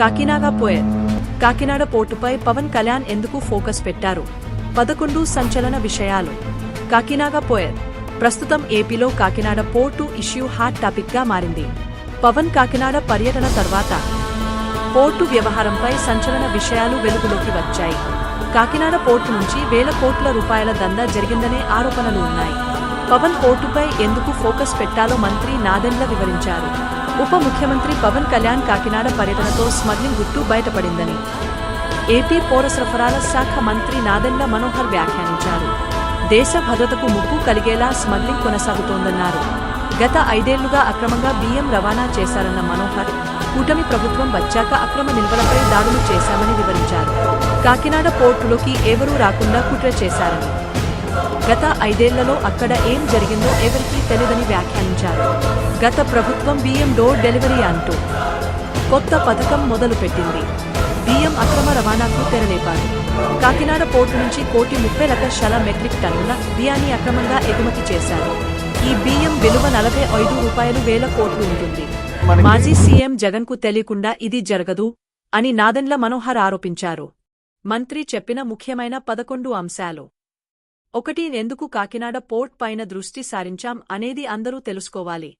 కాకినాడ పోయర్ కాకినాడ పోర్టుపై పవన్ కళ్యాణ్ ఎందుకు ఫోకస్ పెట్టారు? 11 సంచలన విషయాలు. కాకినాడ పోయర్ ప్రస్తుతం ఏపీలో కాకినాడ పోర్టు ఇష్యూ హాట్ టాపిక్గా మారింది. పవన్ కాకినాడ పర్యటన తర్వాత పోర్టు వ్యవహారంపై సంచలన విషయాలు వెలుగులోకి వచ్చాయి. కాకినాడ పోర్టు నుంచి వేల కోట్ల రూపాయల దందా జరిగిందనే ఆరోపణలు ఉన్నాయి. పవన్ పోర్టుపై ఎందుకు ఫోకస్ పెట్టాలో మంత్రి నాదెండ్ల వివరించారు. ఉప ముఖ్యమంత్రి పవన్ కళ్యాణ్ కాకినాడ పర్యటనతో స్మగ్లింగ్ గుట్టు బయటపడిందని ఏపీ పౌర సరఫరాల శాఖ మంత్రి నాదెండ్ల మనోహర్ వ్యాఖ్యానించారు. దేశ భద్రతకు ముప్పు కలిగేలా స్మగ్లింగ్ కొనసాగుతోందన్నారు. గత 5 ఏళ్లుగా అక్రమంగా బియ్యం రవాణా చేశారన్న మనోహర్, కూటమి ప్రభుత్వం వచ్చాక అక్రమ నిల్వలపై దాడులు చేశామని వివరించారు. కాకినాడ పోర్టులోకి ఎవరూ రాకుండా కుట్ర చేశారని, గత 5 ఏళ్లలో అక్కడ ఏం జరిగిందో ఎవరికీ తెలియదని వ్యాఖ్యానించారు. గత ప్రభుత్వం బియ్యం డోర్ డెలివరీ అంటూ కొత్త పథకం మొదలుపెట్టింది. బియ్యం అక్రమ రవాణాకు తెరలేపారు. కాకినాడ పోర్టు నుంచి 1,30,00,000 మెట్రిక్ టన్నుల బియ్యాన్ని అక్రమంగా ఎగుమతి చేశారు. ఈ బియ్యం విలువ ₹45,000 కోట్లు ఉంటుంది. మాజీ సీఎం జగన్కు తెలియకుండా ఇది జరగదు అని నాదెండ్ల మనోహర్ ఆరోపించారు. మంత్రి చెప్పిన ముఖ్యమైన 11 అంశాలు. 1. ఎందుకు కాకినాడ పోర్ట్ పైన దృష్టి సారించాం అనేది అందరూ తెలుసుకోవాలి.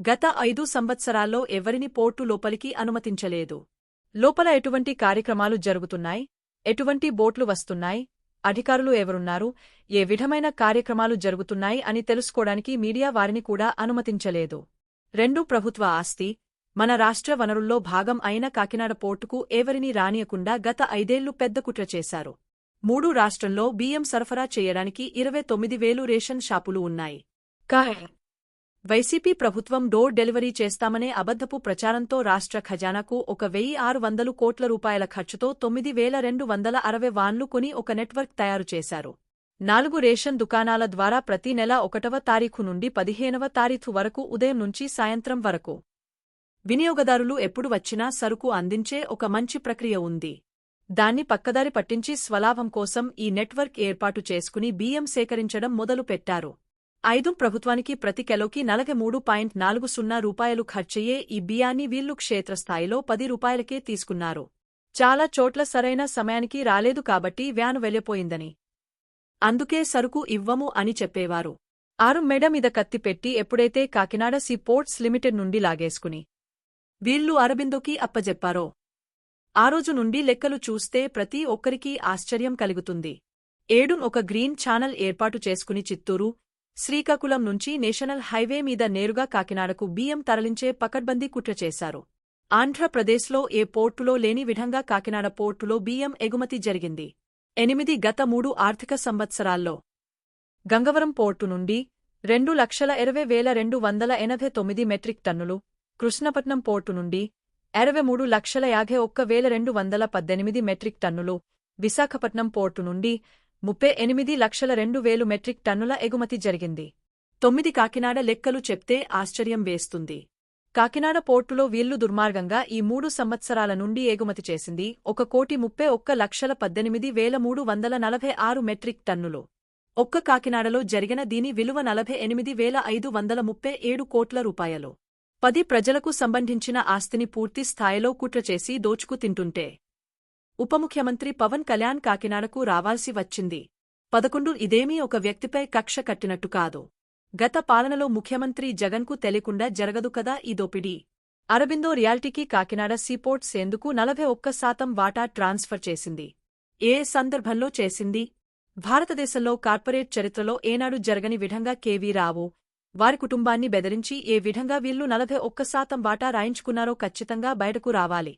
గత 5 సంవత్సరాల్లో ఎవరిని పోర్టు లోపలికి అనుమతించలేదు. లోపల ఎటువంటి కార్యక్రమాలు జరుగుతున్నాయి, ఎటువంటి బోట్లు వస్తున్నాయి, అధికారులు ఎవరున్నారు, ఏ విధమైన కార్యక్రమాలు జరుగుతున్నాయి అని తెలుసుకోవడానికి మీడియా వారిని కూడా అనుమతించలేదు. 2. ప్రభుత్వ ఆస్తి, మన రాష్ట్ర వనరుల్లో భాగం అయిన కాకినాడ పోర్టుకు ఎవరినీ రానియకుండా గత 5 ఏళ్లు పెద్ద కుట్ర చేశారు. 3. రాష్ట్రంలో బియ్యం సరఫరా చేయడానికి 29,000 రేషన్ షాపులు ఉన్నాయి. వైసీపీ ప్రభుత్వం డోర్ డెలివరీ చేస్తామనే అబద్ధపు ప్రచారంతో రాష్ట్ర ఖజానాకు 1,600 కోట్ల రూపాయల ఖర్చుతో 9,260 వాన్లు కొని ఒక నెట్వర్క్ తయారు చేశారు. 4 రేషన్ దుకాణాల ద్వారా ప్రతి నెల 1వ తారీఖు నుండి 15వ తారీఖు వరకు ఉదయం నుంచి సాయంత్రం వరకు వినియోగదారులు ఎప్పుడు వచ్చినా సరుకు అందించే ఒక మంచి ప్రక్రియ ఉంది. దాన్ని పక్కదారి పట్టించి స్వలాభం కోసం ఈ నెట్వర్క్ ఏర్పాటు చేసుకుని బియ్యం సేకరించడం మొదలు పెట్టారు. 5. ప్రభుత్వానికి ప్రతి కిలోకి ₹43.40 ఖర్చయ్యే ఈ బియ్యాన్ని వీళ్లు క్షేత్రస్థాయిలో ₹10కే తీసుకున్నారు. చాలా చోట్ల సరైన సమయానికి రాలేదు కాబట్టి వ్యాను వెళ్లిపోయిందని, అందుకే సరుకు ఇవ్వము అని చెప్పేవారు. 6. మెడ మీద కత్తి పెట్టి ఎప్పుడైతే కాకినాడ సీ పోర్ట్స్ లిమిటెడ్ నుండి లాగేసుకుని వీళ్లు అరబిందోకి అప్పజెప్పారో ఆ రోజు నుండి లెక్కలు చూస్తే ప్రతి ఒక్కరికీ ఆశ్చర్యం కలుగుతుంది. 7. ఒక గ్రీన్ ఛానల్ ఏర్పాటు చేసుకుని చిత్తూరు, శ్రీకాకుళం నుంచి నేషనల్ హైవే మీద నేరుగా కాకినాడకు బియ్యం తరలించే పకడ్బందీ కుట్ర చేశారు. ఆంధ్రప్రదేశ్లో ఏ పోర్టులో లేని విధంగా కాకినాడ పోర్టులో బియ్యం ఎగుమతి జరిగింది. 8. గత 3 ఆర్థిక సంవత్సరాల్లో గంగవరం పోర్టు నుండి 2,20,289 మెట్రిక్ టన్నులు, కృష్ణపట్నం పోర్టు నుండి 23,51,218 మెట్రిక్ టన్నులు, విశాఖపట్నం పోర్టు నుండి 38,02,000 మెట్రిక్ టన్నుల ఎగుమతి జరిగింది. 9. కాకినాడ లెక్కలు చెప్తే ఆశ్చర్యం వేస్తుంది. కాకినాడ పోర్టులో వీళ్లు దుర్మార్గంగా ఈ 3 సంవత్సరాల నుండి ఎగుమతి చేసింది 1,31,18,346 మెట్రిక్ టన్నులు. ఒక్క కాకినాడలో జరిగిన దీని విలువ 48,537 కోట్ల రూపాయలు. 10. ప్రజలకు సంబంధించిన ఆస్తిని పూర్తి స్థాయిలో కుట్ర చేసి దోచుకు తింటుంటే ఉప ముఖ్యమంత్రి పవన్ కళ్యాణ్ కాకినాడకు రావాల్సి వచ్చింది. 11. ఇదేమీ ఒక వ్యక్తిపై కక్ష కట్టినట్టు కాదు. గత పాలనలో ముఖ్యమంత్రి జగన్కు తెలియకుండా జరగదు కదా ఈ దోపిడీ. అరబిందో రియాల్టీకి కాకినాడ సీపోర్ట్స్ ఎందుకు 41% వాటా ట్రాన్స్ఫర్ చేసింది? ఏ సందర్భంలో చేసింది? భారతదేశంలో కార్పొరేట్ చరిత్రలో ఏనాడు జరగని విధంగా కేవీ రావు, వారి కుటుంబాన్ని బెదిరించి ఏ విధంగా వీళ్లు 41% వాటా రాయించుకున్నారో ఖచ్చితంగా బయటకు రావాలి.